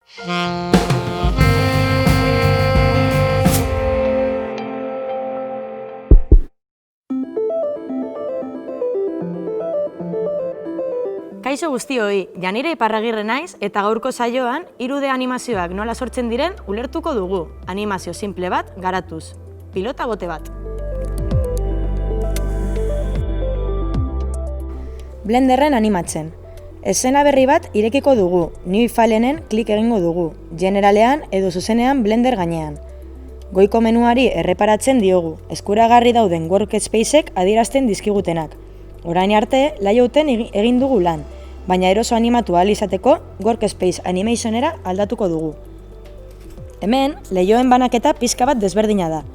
Kaixo guztioi, Janire Iparragirre naiz eta gaurko saioan 3D animazioak nola sortzen diren ulertuko dugu. Animazio simple bat garatuz. Pilota bote bat. Blenderren animatzen. Eszena berri bat irekiko dugu, New Filenen klik egingo dugu, generalean edo zuzenean Blender gainean. Goiko menuari erreparatzen diogu, eskuragarri dauden workspaceek adierazten dizkigutenak. Orain arte, layouten egin dugu lan, baina eroso animatu ahal izateko Workspace Animationera aldatuko dugu. Hemen, leihoen banaketa pixka bat desberdina da.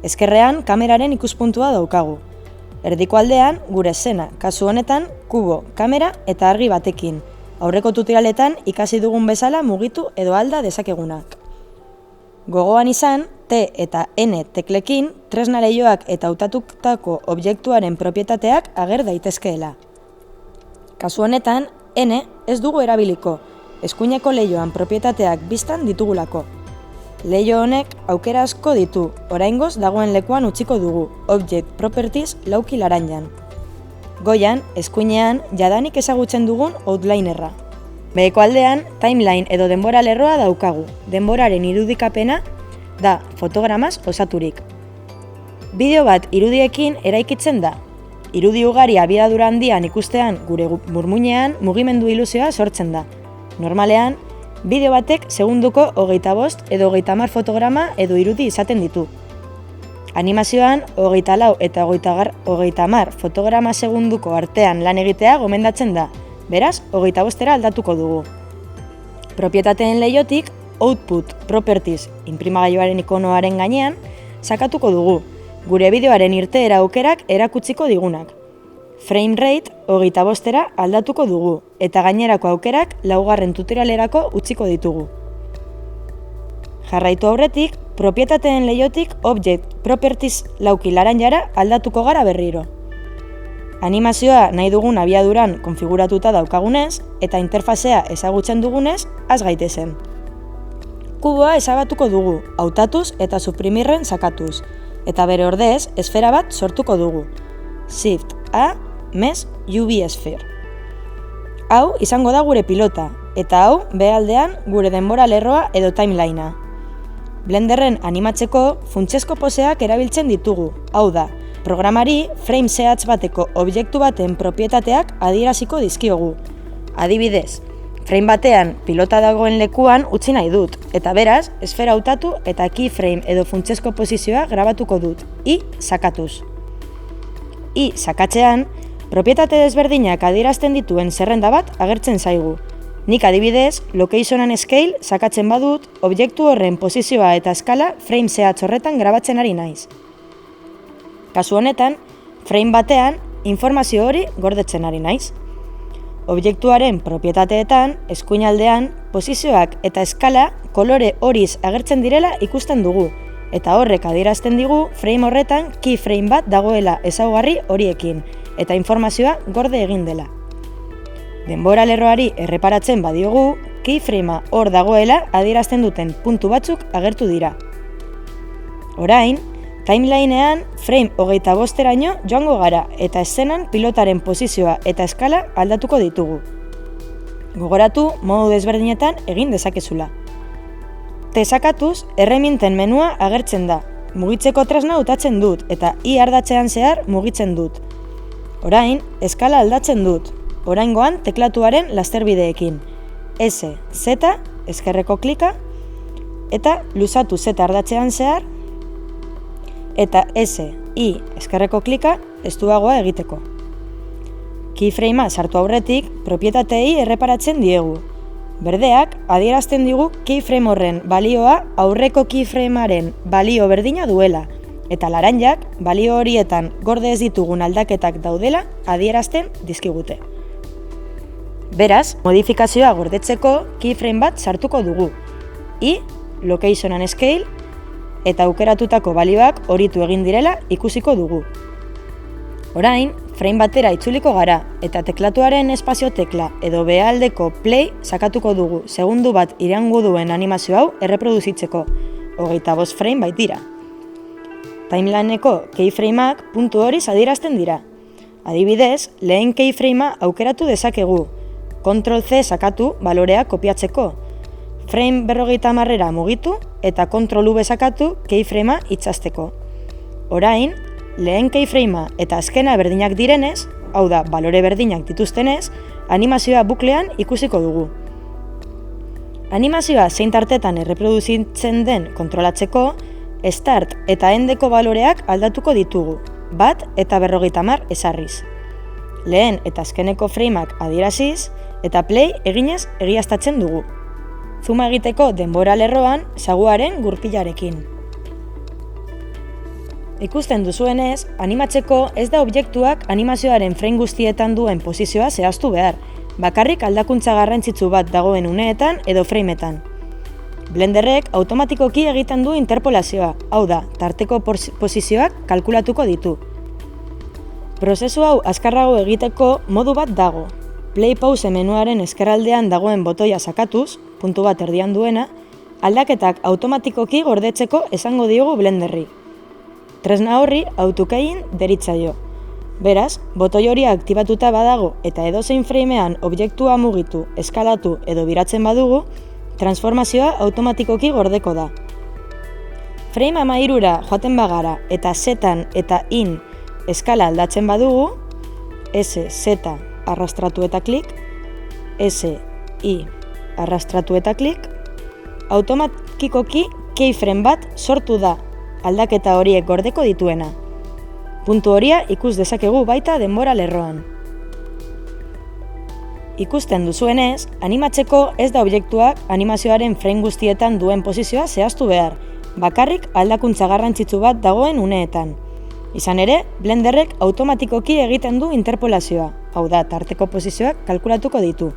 Ezkerrean, kameraren ikuspuntua daukagu. Erdiko aldean, gure eszena, kasu honetan, kubo, kamera eta argi batekin. Aurreko tutorialetan ikasi dugun bezala mugitu edo alda dezakegunak. Gogoan izan, T eta N teklekin, tresna leihoak eta hautatutako objektuaren propietateak ager daitezkeela. Kasu honetan, N ez dugu erabiliko, eskuineko leihoan propietateak bistan ditugulako. Leiho honek aukera asko ditu, oraingoz dagoen lekuan utziko dugu, Object Properties lauki laranjan. Goian, eskuinean, jadanik ezagutzen dugun outlinerra. Beheko aldean, timeline edo denbora lerroa daukagu, denboraren irudikapena da fotogramaz osaturik. Bideo bat irudiekin eraikitzen da. Irudi ugari abiadura handian ikustean gure murmuinean mugimendu ilusioa sortzen da. Normalean, bideo batek segunduko 25 edo 30 fotograma edo irudi izaten ditu. Animazioan 24 eta 30 fotograma segunduko artean lan egitea gomendatzen da, beraz 25era aldatuko dugu. Propietateen leihotik Output Properties inprimagailuaren ikonoaren gainean sakatuko dugu, gure bideoaren irteera aukerak erakutsiko digunak. Frame rate 25era aldatuko dugu eta gainerako aukerak 4. tutorialerako utziko ditugu. Jarraitu aurretik, propietateen leihotik Object Properties lauki laranjara aldatuko gara berriro. Animazioa nahi dugun abiaduran konfiguratuta daukagunez eta interfazea ezagutzen dugunez, has gaitezen. Kuboa ezabatuko dugu, hautatuz eta suprimirren sakatuz, eta bere ordez, esfera bat sortuko dugu. Shift A, Mesh UV Sphere. Hau izango da gure pilota, eta hau behaldean gure denbora lerroa edo timelinea. Blenderren animatzeko funtsezko poseak erabiltzen ditugu, hau da, programari frame zehatz bateko objektu baten propietateak adieraziko dizkiogu. Adibidez, frame batean pilota dagoen lekuan utzi nahi dut, eta beraz, esfera hautatu eta keyframe edo funtsezko posizioa grabatuko dut, I sakatuz. I sakatzean, propietate desberdinak adierazten dituen zerrenda bat agertzen zaigu. Nik adibidez, Location and Scale sakatzen badut, objektu horren posizioa eta eskala frame zehatz horretan grabatzen ari naiz. Kasu honetan, frame batean, informazio hori gordetzen ari naiz. Objektuaren propietateetan, eskuinaldean, posizioak eta eskala kolore horiz agertzen direla ikusten dugu, eta horrek adierazten digu frame horretan keyframe bat dagoela ezaugarri horiekin, eta informazioa gorde egin dela. Denbora lerroari erreparatzen badiogu, keyframea hor dagoela adierazten duten puntu batzuk agertu dira. Orain, timelinean frame 25eraino joango gara eta eszenan pilotaren posizioa eta eskala aldatuko ditugu. Gogoratu modu desberdinetan egin dezakezula. T sakatuz erreminten menua agertzen da. Mugitzeko tresna hautatzen dut eta I ardatzean zehar mugitzen dut. Orain, eskala aldatzen dut. Oraingoan teklatuaren lasterbideekin. S, Z, eskerreko klika eta luzatu Z ardatzean zehar eta S, I, eskerreko klika, estuagoa egiteko. Keyframea sartu aurretik, propietatei erreparatzen diegu. Berdeak, adierazten digu keyframe horren balioa aurreko keyframearen balio berdina duela, eta laranjak, balio horietan gorde ez ditugun aldaketak daudela adierazten dizkigute. Beraz, modifikazioa gordetzeko keyframe bat sartuko dugu. I, Location and Scale, eta aukeratutako balioak horitu egin direla ikusiko dugu. Orain, frame batera itzuliko gara eta teklatuaren espazio tekla edo behealdeko play sakatuko dugu segundu bat iraungo duen animazio hau erreproduzitzeko, 25 frame baitira. Timelineko keyframeak puntu hori adierazten dira. Adibidez, lehen keyframea aukeratu dezakegu, Ctrl+C sakatu balorea kopiatzeko, frame 50 mugitu eta Ctrl+V sakatu keyframea itxasteko. Orain, lehen keyframea eta azkena berdinak direnez, hau da, balore berdinak dituztenez, animazioa buklean ikusiko dugu. Animazioa zein tartetan erreproduzitzen den kontrolatzeko, start eta endeko baloreak aldatuko ditugu, 1 eta 50 ezarriz. Lehen eta azkeneko frameak adieraziz eta play eginez egiaztatzen dugu. Zuma egiteko denbora lerroan saguaren gurpilarekin. Ikusten duzuenez, animatzeko ez da objektuak animazioaren frame guztietan duen posizioa zehaztu behar, bakarrik aldakuntza garrantzitsu bat dagoen uneetan edo frameetan. Blenderrek automatikoki egiten du interpolazioa, hau da, tarteko posizioak kalkulatuko ditu. Prozesu hau azkarrago egiteko modu bat dago. Play pause menuaren ezkerraldean dagoen botoia sakatuz, puntu bat erdian duena, aldaketak automatikoki gordetzeko esango diogu Blenderri. Tresna horri autokeyin deritzaio. Beraz, botoi hori aktibatuta badago eta edozein framean objektua mugitu, eskalatu edo biratzen badugu, transformazioa automatikoki gordeko da. Frame 13ra joaten bagara eta zetan eta in eskala aldatzen badugu, S, Z, arrastratu eta klik, S, I, arrastratu eta klik, automatikoki keyframe bat sortu da aldaketa horiek gordeko dituena. Puntu horia ikus dezakegu baita denbora lerroan. Ikusten duzuenez, animatzeko ez da objektuak animazioaren frame guztietan duen posizioa zehaztu behar, bakarrik aldakuntza garrantzitsu bat dagoen uneetan. Izan ere, Blenderrek automatikoki egiten du interpolazioa, hau da, tarteko posizioak kalkulatuko ditu.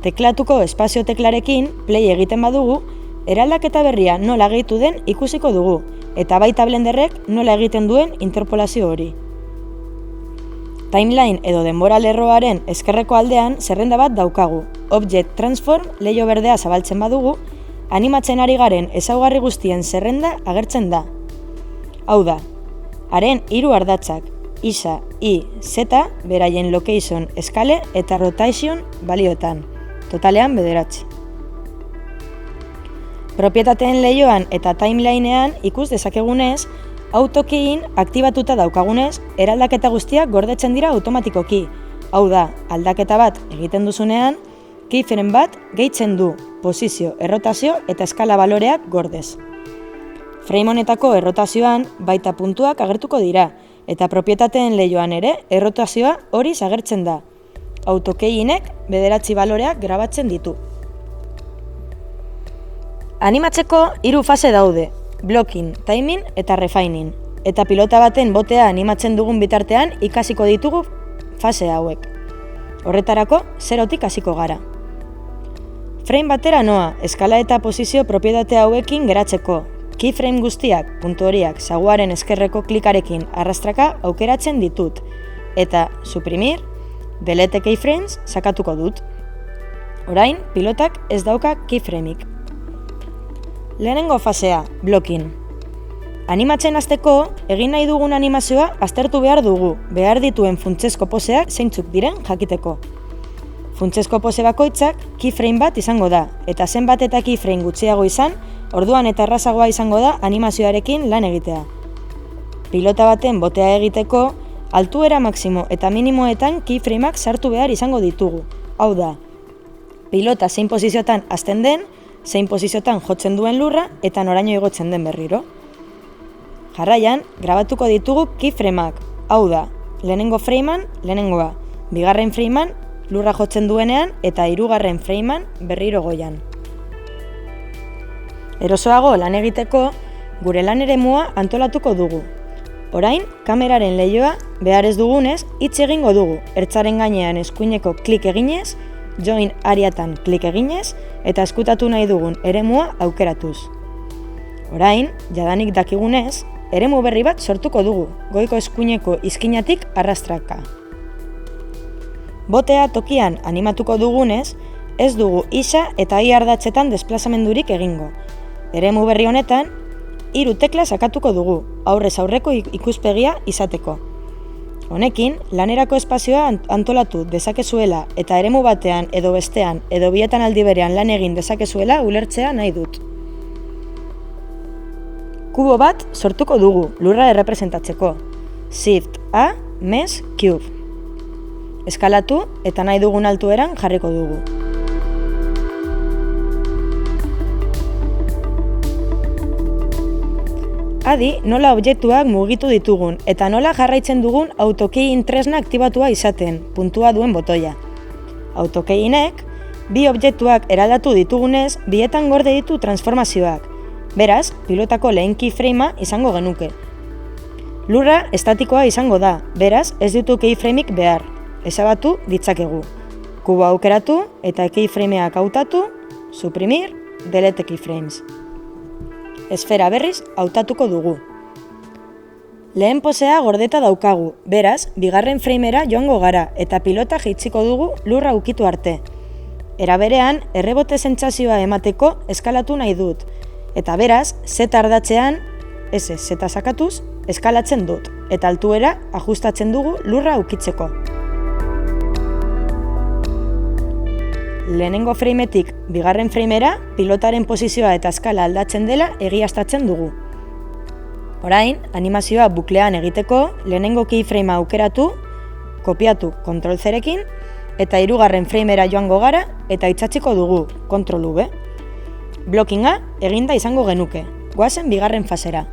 Teklatuko espazio teklarekin play egiten badugu, eraldaketa berria nola gehitu den ikusiko dugu, eta baita Blenderrek nola egiten duen interpolazio hori. Timeline edo denbora lerroaren ezkerreko aldean zerrenda bat daukagu. Object Transform leiho berdea zabaltzen badugu, animatzen ari garen ezaugarri guztien zerrenda agertzen da. Hau da, haren 3 ardatzak, isa, i, z, beraien location, eskale eta rotation balioetan, totalean 9. Propietateen leihoan eta timelinean ikus dezakegunez, autokeyin aktibatuta daukagunez, eraldaketa guztiak gordetzen dira automatikoki. Hau da, aldaketa bat egiten duzunean, keyframe bat gehitzen du posizio, errotazio eta eskala baloreak gordez. Frame honetako errotazioan baita puntuak agertuko dira, eta propietateen leihoan ere errotazioa hori agertzen da. Autokeyinek 9 baloreak grabatzen ditu. Animatzeko 3 fase daude, blocking, timing eta refining, eta pilota baten botea animatzen dugun bitartean ikasiko ditugu fase hauek. Horretarako, 0tik hasiko gara. Frame batera noa, eskala eta posizio propietate hauekin geratzeko. Keyframe guztiak, puntu horiak, saguaren ezkerreko klikarekin arrastraka aukeratzen ditut, eta suprimir, delete keyframes sakatuko dut. Orain, pilotak ez dauka keyframeik. Lehenengo fasea, blocking. Animatzen hasteko, egin nahi dugun animazioa aztertu behar dugu, behar dituen funtsezko poseak zeintzuk diren jakiteko. Funtsezko pose bakoitzak keyframe bat izango da, eta zenbat eta keyframe gutxiago izan, orduan eta errazagoa izango da animazioarekin lan egitea. Pilota baten botea egiteko, altuera maximo eta minimoetan keyframeak sartu behar izango ditugu. Hau da, pilota zein posiziotan hasten den, zein posiziotan jotzen duen lurra eta noraino igotzen den berriro. Jarraian, grabatuko ditugu keyframeak, hau da, lehenengo framean, lehenengoa, bigarren framean, lurra jotzen duenean eta 3. framean berriro goian. Erosoago lan egiteko, gure lan eremua antolatuko dugu. Orain, kameraren leihoa behar ez dugunez, hitz egingo dugu, ertzaren gainean eskuineko klik eginez, join ariatan klik eginez, eta eskutatu nahi dugun eremua aukeratuz. Orain, jadanik dakigunez, eremu berri bat sortuko dugu, goiko eskuineko izkinatik arrastraka. Botea tokian animatuko dugunez, ez dugu isa eta ia ardatzetan desplazamendurik egingo. Eremu berri honetan, 3 tekla sakatuko dugu, aurrez aurreko ikuspegia izateko. Honekin, lanerako espazioa antolatu dezakezuela eta eremu batean edo bestean edo bietan aldi berean lan egin dezakezuela ulertzea nahi dut. Kubo bat sortuko dugu, lurra errepresentatzeko. Shift A, Mesh Cube. Eskalatu eta nahi dugun altueran jarriko dugu. Adi, nola objektuak mugitu ditugun eta nola jarraitzen dugun autokeyin tresna aktibatua izaten, puntua duen botoia. Autokeyinek, bi objektuak eraldatu ditugunez, bietan gorde ditu transformazioak. Beraz, pilotako lehen keyframea izango genuke. Lurra estatikoa izango da, beraz, ez ditu keyframik behar. Ezabatu ditzakegu. Kubo aukeratu eta keyframeak hautatu, suprimir, delete keyframes. Esfera berriz hautatuko dugu. Lehen posea gordeta daukagu, beraz, bigarren framera joango gara eta pilota jaitsiko dugu lurra ukitu arte. Era berean, errebote sentsazioa emateko eskalatu nahi dut, eta beraz, zeta ardatzean, zeta sakatuz, eskalatzen dut, eta altuera ajustatzen dugu lurra ukitzeko. Lehenengo frameetik bigarren framera, pilotaren posizioa eta eskala aldatzen dela egiaztatzen dugu. Orain, animazioa buklean egiteko, lehenengo keyframea aukeratu, kopiatu Ctrl Zerekin, eta 3. framera joango gara eta itxatziko dugu Ctrl V. Blockinga eginda izango genuke, goazen bigarren fasera.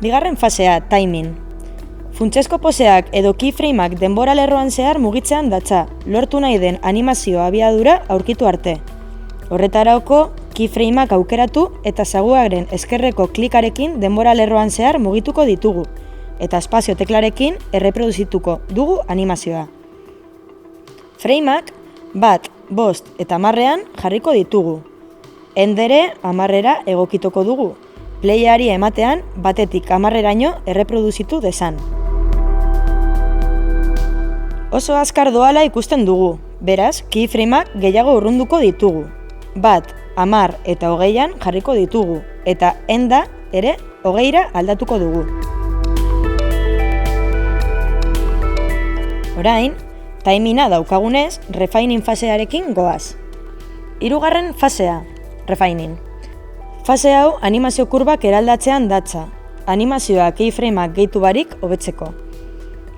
Bigarren fasea, timing. Funtsezko poseak edo keyframeak denbora lerroan zehar mugitzean datza, lortu nahi den animazio abiadura aurkitu arte. Horretarako, keyframeak aukeratu eta zaguaren eskerreko klikarekin denbora lerroan zehar mugituko ditugu, eta espazio teklarekin erreproduzituko dugu animazioa. Frameak 1, 5 eta 10ean jarriko ditugu. Endere 10era egokituko dugu, playari ematean 1tik 10eraino erreproduzitu dezan. Oso azkar doala ikusten dugu, beraz, keyframeak gehiago urrunduko ditugu. 1, 10 eta 20an jarriko ditugu, eta enda ere 20ra aldatuko dugu. Orain, timinga daukagunez, refining fasearekin goaz. 3. fasea, refining. Fase hau animazio kurbak eraldatzean datza, animazioa keyframeak gehitu barik hobetzeko.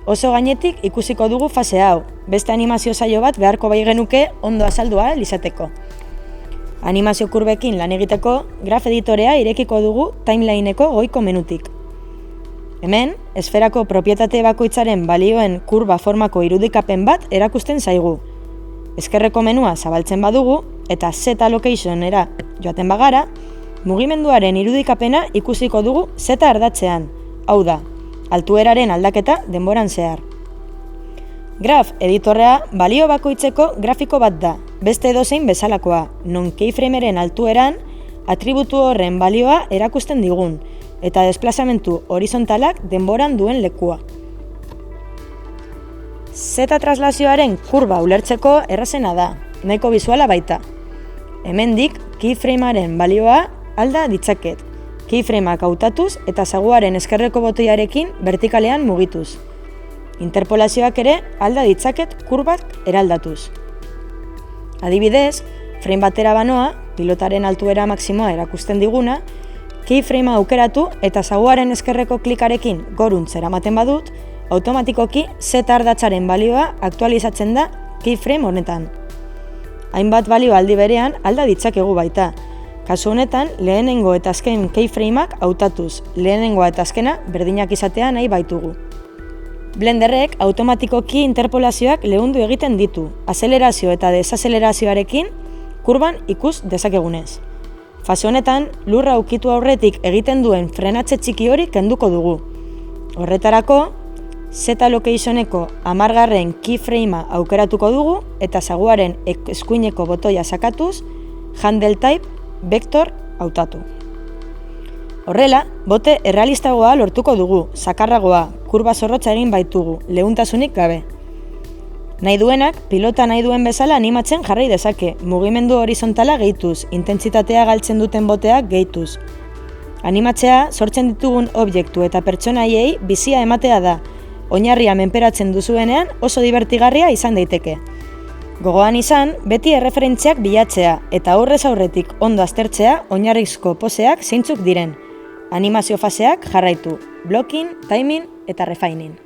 Oso gainetik ikusiko dugu fase hau, beste animazio saio bat beharko bai genuke ondo azaldua izateko. Animazio kurbekin lan egiteko, graf editorea irekiko dugu timelineko goiko menutik. Hemen, esferako propietate bakoitzaren balioen kurba formako irudikapen bat erakusten zaigu. Ezkerreko menua zabaltzen badugu eta Z locationera joaten bagara, mugimenduaren irudikapena ikusiko dugu zeta ardatzean, hau da, altueraren aldaketa denboran zehar. Graf editorrea balio bakoitzeko grafiko bat da, beste edozein bezalakoa, non keyframeren altueran atributu horren balioa erakusten digun, eta desplazamentu horizontalak denboran duen lekua. Zeta traslazioaren kurba ulertzeko errazena da, nahiko bizuala baita. Hemendik keyframearen balioa alda ditzaket, keyframeak hautatuz eta zaguaren eskerreko botoiarekin vertikalean mugituz. Interpolazioak ere alda ditzaket kurbak eraldatuz. Adibidez, frame batera banoa, pilotaren altuera maksimoa erakusten diguna, keyframea aukeratu eta zaguaren eskerreko klikarekin goruntz eramaten badut, automatikoki zeta ardatzaren balioa aktualizatzen da keyframe honetan. Hainbat balio aldi berean alda ditzakegu baita. Kasu honetan, lehenengo eta azken keyframeak hautatuz, lehenengoa eta azkena berdinak izatea nahi baitugu. Blenderrek automatikoki interpolazioak leundu egiten ditu, azelerazio eta desazelerazioarekin kurban ikus dezakegunez. Fase honetan, lurra ukitu aurretik egiten duen frenatze txiki hori kenduko dugu. Horretarako, Z locationeko 10. keyframea aukeratuko dugu eta zaguaren eskuineko botoia sakatuz, handle type vector hautatu. Horrela, bote errealistagoa lortuko dugu, sakarragoa, kurba zorrotza egin baitugu, leuntasunik gabe. Nahi duenak, pilota nahi duen bezala animatzen jarrai dezake, mugimendu horizontala gehituz, intentsitatea galtzen duten boteak gehituz. Animatzea, sortzen ditugun objektu eta pertsonaiei bizia ematea da, oinarria menperatzen duzuenean oso divertigarria izan daiteke. Gogoan izan, beti erreferentziak bilatzea eta aurrez aurretik ondo aztertzea oinarrizko poseak zeintzuk diren. Animazio faseak jarraitu, blocking, timing eta refining.